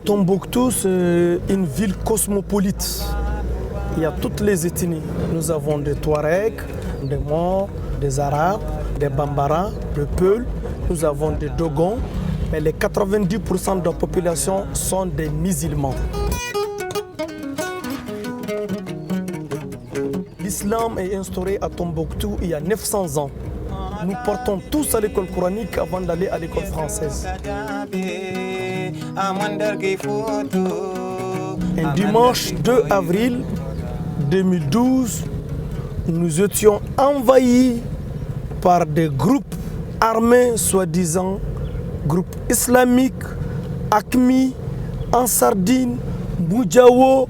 Tombouctou, c'est une ville cosmopolite. Il y a toutes les ethnies. Nous avons des Touaregs, des Maures, des Arabes, des Bambara, des Peuls. Nous avons des Dogons. Mais les 90% de la population sont des musulmans. L'islam est instauré à Tombouctou il y a 900 ans. Nous partons tous à l'école coranique avant d'aller à l'école française. Un dimanche 2 avril 2012, nous étions envahis par des groupes armés, soi-disant groupes islamiques, Akmi, Ansardine, Boudjawo,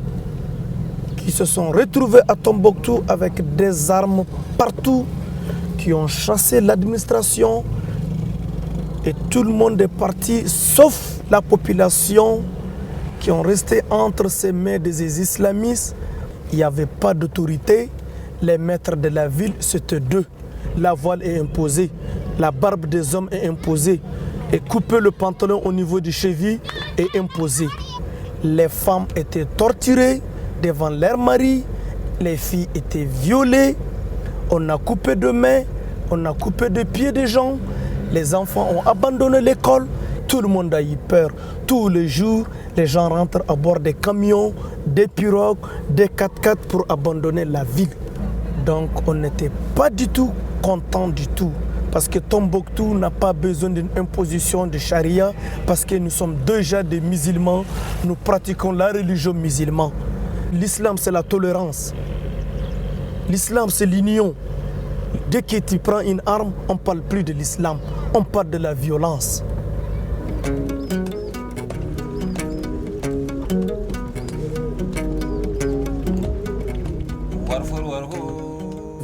qui se sont retrouvés à Tombouctou avec des armes partout, qui ont chassé l'administration et tout le monde est parti, sauf la population qui ont resté entre ses mains des islamistes. Il n'y avait pas d'autorité. Les maîtres de la ville, c'était deux. La voile est imposée, la barbe des hommes est imposée et couper le pantalon au niveau du cheville est imposé. Les femmes étaient torturées devant leurs maris, les filles étaient violées, on a coupé de mains, on a coupé de pieds des gens, les enfants ont abandonné l'école, tout le monde a eu peur. Tous les jours, les gens rentrent à bord des camions, des pirogues, des 4x4 pour abandonner la ville. Donc on n'était pas du tout content du tout. Parce que Tombouctou n'a pas besoin d'une imposition de charia, parce que nous sommes déjà des musulmans, nous pratiquons la religion musulmane. L'islam, c'est la tolérance. L'islam, c'est l'union. Dès que tu prends une arme, on ne parle plus de l'islam, on parle de la violence.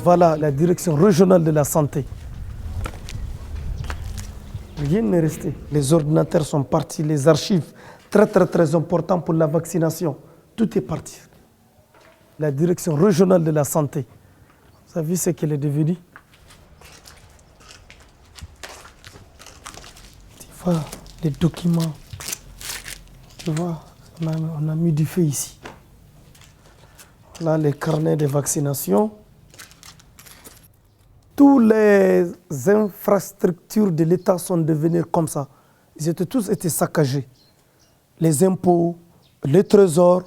Voilà la direction régionale de la santé. Rien n'est resté. Les ordinateurs sont partis, les archives, très importants pour la vaccination. Tout est parti. La direction régionale de la santé. Vous avez vu ce qu'elle est devenue? Tu vois, les documents. Tu vois, on a mis du feu ici. Là, les carnets de vaccination. Toutes les infrastructures de l'État sont devenues comme ça. Ils étaient tous saccagés. Les impôts, les trésors,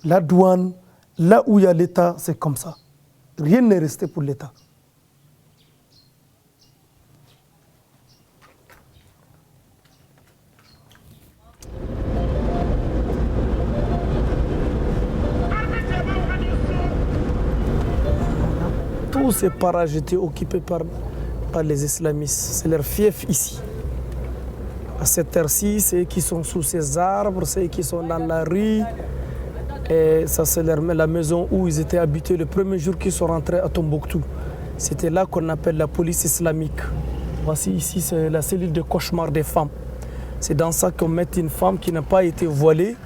la douane, là où il y a l'État, c'est comme ça. Rien n'est resté pour l'État. Tous ces parages étaient occupés par les islamistes. C'est leur fief ici. À cette heure-ci, c'est eux qui sont sous ces arbres, c'est eux qui sont dans la rue. Et ça, c'est la maison où ils étaient habités le premier jour qu'ils sont rentrés à Tombouctou. C'était là qu'on appelle la police islamique. Voici ici, c'est la cellule de cauchemar des femmes. C'est dans ça qu'on met une femme qui n'a pas été voilée.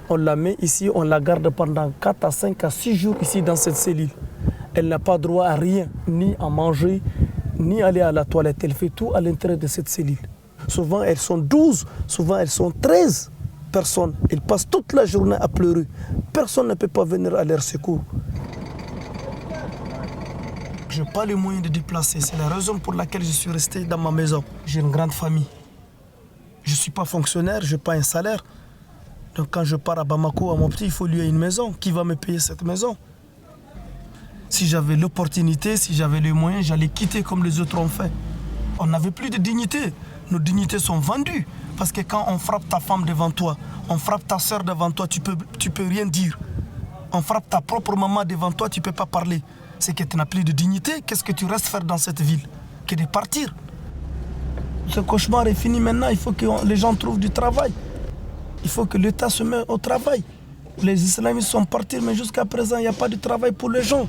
On la met ici, on la garde pendant 4 à 5 à 6 jours ici dans cette cellule. Elle n'a pas droit à rien, ni à manger, ni aller à la toilette. Elle fait tout à l'intérieur de cette cellule. Souvent, elles sont 12, souvent, elles sont 13 personnes. Elles passent toute la journée à pleurer. Personne ne peut pas venir à leur secours. Je n'ai pas les moyens de déplacer. C'est la raison pour laquelle je suis resté dans ma maison. J'ai une grande famille. Je ne suis pas fonctionnaire, je n'ai pas un salaire. Donc quand je pars à Bamako, à mon petit, il faut lui une maison. Qui va me payer cette maison? Si j'avais l'opportunité, si j'avais les moyens, j'allais quitter comme les autres ont fait. On n'avait plus de dignité. Nos dignités sont vendues. Parce que quand on frappe ta femme devant toi, on frappe ta soeur devant toi, tu peux rien dire. On frappe ta propre maman devant toi, tu ne peux pas parler. C'est que tu n'as plus de dignité. Qu'est-ce que tu restes faire dans cette ville? Que de partir. Ce cauchemar est fini maintenant. Il faut que les gens trouvent du travail. Il faut que l'État se mette au travail. Les islamistes sont partis, mais jusqu'à présent, il n'y a pas de travail pour les gens.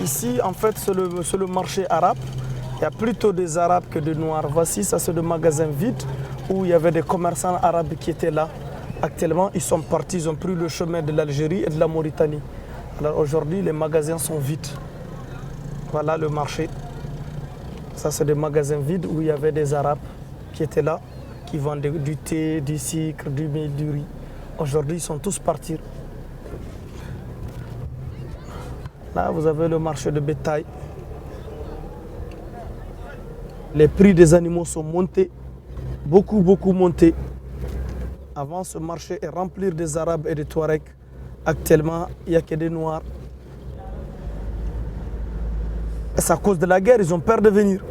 Ici, en fait, c'est le marché arabe. Il y a plutôt des Arabes que de Noirs. Voici, ça c'est des magasins vides où il y avait des commerçants arabes qui étaient là. Actuellement, ils sont partis, ils ont pris le chemin de l'Algérie et de la Mauritanie. Alors aujourd'hui, les magasins sont vides. Voilà le marché. Ça c'est des magasins vides où il y avait des Arabes qui étaient là, qui vendaient du thé, du sucre, du mil, du riz. Aujourd'hui, ils sont tous partis. Là, vous avez le marché de bétail. Les prix des animaux sont montés, beaucoup montés. Avant, ce marché est rempli des Arabes et des Touaregs. Actuellement, il n'y a que des Noirs. C'est à cause de la guerre, ils ont peur de venir.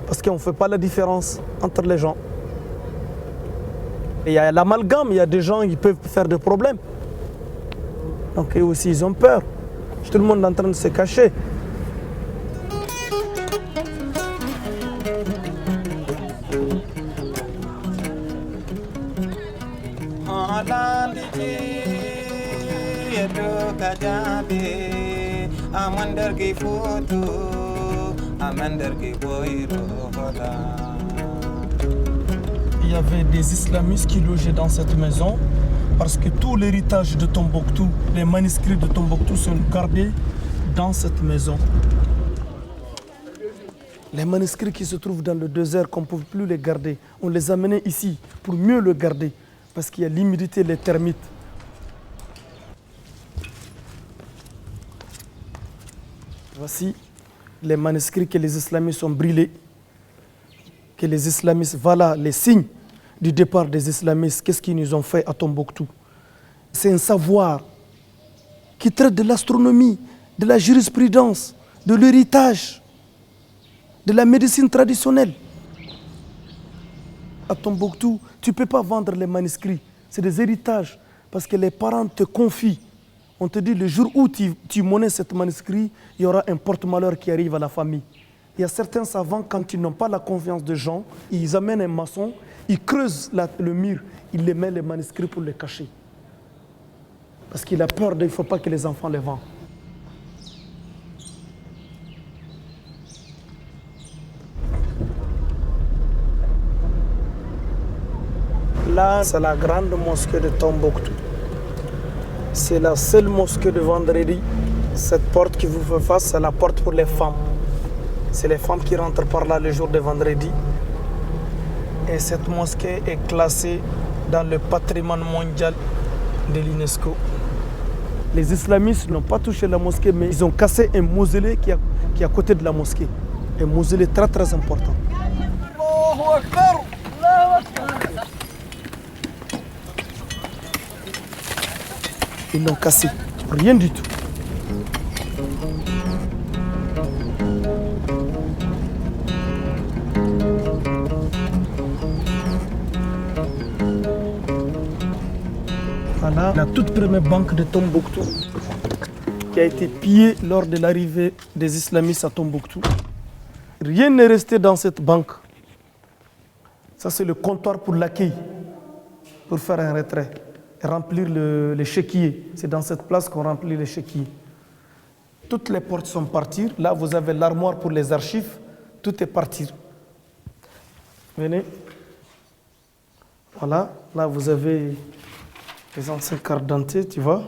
Parce qu'on ne fait pas la différence entre les gens. Et il y a l'amalgame, il y a des gens qui peuvent faire des problèmes. Donc eux aussi, ils ont peur. Tout le monde est en train de se cacher. Il y avait des islamistes qui logeaient dans cette maison parce que tout l'héritage de Tombouctou, les manuscrits de Tombouctou sont gardés dans cette maison. Les manuscrits qui se trouvent dans le désert, qu'on ne peut plus les garder, on les a amenés ici pour mieux le garder parce qu'il y a l'humidité, les termites. Voici les manuscrits que les islamistes ont brûlés, que les islamistes, voilà les signes du départ des islamistes. Qu'est-ce qu'ils nous ont fait à Tombouctou? C'est un savoir qui traite de l'astronomie, de la jurisprudence, de l'héritage, de la médecine traditionnelle. À Tombouctou, tu ne peux pas vendre les manuscrits, c'est des héritages, parce que les parents te confient. On te dit, le jour où tu monnaies cet manuscrit, il y aura un porte-malheur qui arrive à la famille. Il y a certains savants, quand ils n'ont pas la confiance des gens, ils amènent un maçon, ils creusent le mur, ils les mettent les manuscrits pour les cacher. Parce qu'il a peur, il ne faut pas que les enfants les vendent. Là, c'est la grande mosquée de Tombouctou. C'est la seule mosquée de vendredi. Cette porte qui vous fait face, c'est la porte pour les femmes. C'est les femmes qui rentrent par là le jour de vendredi. Et cette mosquée est classée dans le patrimoine mondial de l'UNESCO. Les islamistes n'ont pas touché la mosquée, mais ils ont cassé un mausolée qui est à côté de la mosquée. Un mausolée très important. Ils l'ont cassé, rien du tout. Voilà la toute première banque de Tombouctou qui a été pillée lors de l'arrivée des islamistes à Tombouctou. Rien n'est resté dans cette banque. Ça, c'est le comptoir pour l'accueil, pour faire un retrait. Remplir l'échiquier. C'est dans cette place qu'on remplit l'échiquier. Toutes les portes sont parties. Là, vous avez l'armoire pour les archives. Tout est parti. Venez. Voilà. Là, vous avez les anciennes cartes d'identité, tu vois.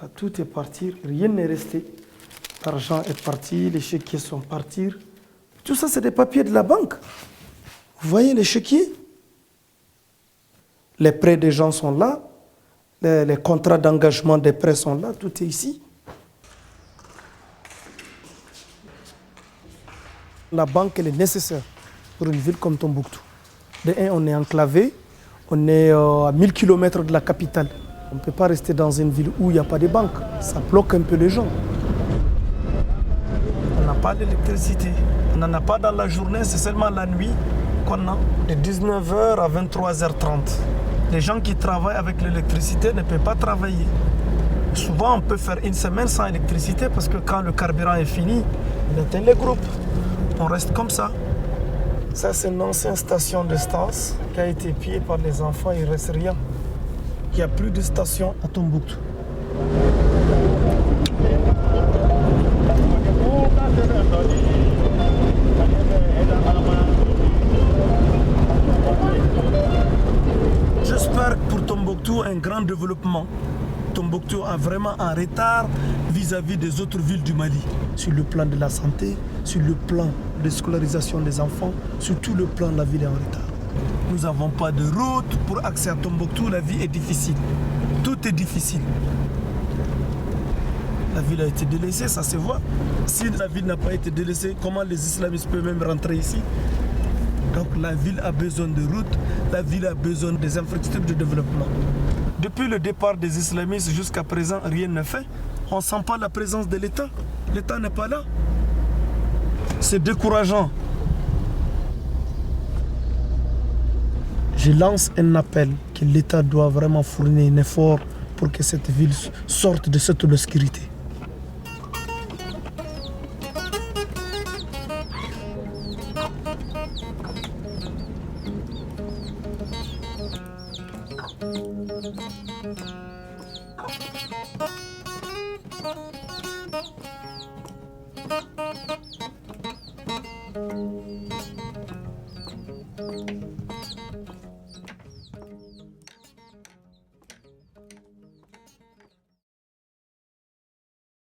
Là, tout est parti. Rien n'est resté. L'argent est parti. Les chéquiers sont partis. Tout ça, c'est des papiers de la banque. Vous voyez les chéquiers? Les prêts des gens sont là, les contrats d'engagement des prêts sont là, tout est ici. La banque, elle est nécessaire pour une ville comme Tombouctou. De un, on est enclavé, on est à 1000 km de la capitale. On ne peut pas rester dans une ville où il n'y a pas de banque. Ça bloque un peu les gens. On n'a pas d'électricité. On n'en a pas dans la journée, c'est seulement la nuit qu'on a. De 19h à 23h30. Les gens qui travaillent avec l'électricité ne peuvent pas travailler. Souvent, on peut faire une semaine sans électricité parce que quand le carburant est fini, on éteint les groupes. On reste comme ça. Ça, c'est une ancienne station de Stance qui a été pillée par les enfants. Il ne reste rien. Il n'y a plus de station à Tombouctou. J'espère que pour Tombouctou, un grand développement. Tombouctou a vraiment un retard vis-à-vis des autres villes du Mali, sur le plan de la santé, sur le plan de scolarisation des enfants, sur tout le plan, la ville est en retard. Nous n'avons pas de route pour accès à Tombouctou, la vie est difficile. Tout est difficile. La ville a été délaissée, ça se voit. Si la ville n'a pas été délaissée, comment les islamistes peuvent même rentrer ici? Donc la ville a besoin de routes, la ville a besoin des infrastructures de développement. Depuis le départ des islamistes jusqu'à présent, rien n'est fait. On ne sent pas la présence de l'État. L'État n'est pas là. C'est décourageant. Je lance un appel que l'État doit vraiment fournir un effort pour que cette ville sorte de cette obscurité.